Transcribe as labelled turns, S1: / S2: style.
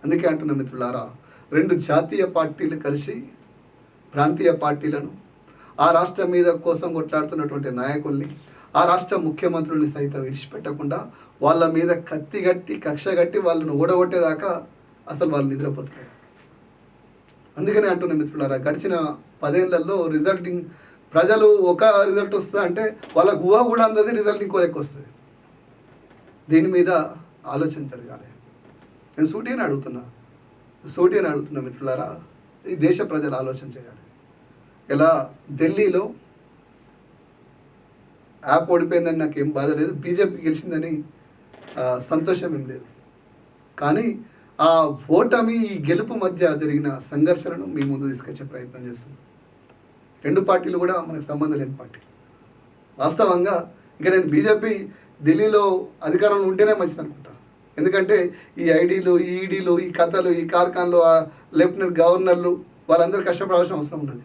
S1: అందుకే అంటున్న మిత్రులారా, 2 జాతీయ పార్టీలు కలిసి ప్రాంతీయ పార్టీలను, ఆ రాష్ట్రం మీద కోసం కొట్లాడుతున్నటువంటి నాయకుల్ని, ఆ రాష్ట్ర ముఖ్యమంత్రుల్ని సైతం విడిచిపెట్టకుండా వాళ్ళ మీద కత్తిగట్టి కక్షగట్టి వాళ్ళను ఓడగొట్టేదాకా అసలు వాళ్ళు నిద్రపోతున్నారు. అందుకనే అంటున్న మిత్రులారా, గడిచిన 10 ఏళ్లలో రిజల్టింగ్ ప్రజలు ఒక రిజల్ట్ వస్తుంది అంటే వాళ్ళకు ఊహ కూడా అందది, రిజల్ట్ ఇంకో లెక్క వస్తుంది. దీని మీద ఆలోచన జరగాలి. నేను సూటిగానే అడుగుతున్నా మిత్రులారా, ఈ దేశ ప్రజలు ఆలోచన చేయాలి. ఇలా ఢిల్లీలో యాప్ ఓడిపోయిందని నాకు ఏం బాధ లేదు, బీజేపీ గెలిచిందని సంతోషం ఏం లేదు. కానీ ఆ ఓటమి ఈ గెలుపు మధ్య జరిగిన సంఘర్షణను మీ ముందు తీసుకొచ్చే ప్రయత్నం చేస్తున్నాం. 2 పార్టీలు కూడా మనకు సంబంధం లేని పార్టీ. వాస్తవంగా ఇంకా నేను బీజేపీ ఢిల్లీలో అధికారంలో ఉంటేనే మంచిది అనుకుంటా. ఎందుకంటే ఈ ఐడీలు, ఈ ఈడీలు, ఈ కథలు, ఈ కార్ఖాన్లు, లెఫ్టినెంట్ గవర్నర్లు వాళ్ళందరూ కష్టపడాల్సిన అవసరం ఉన్నది.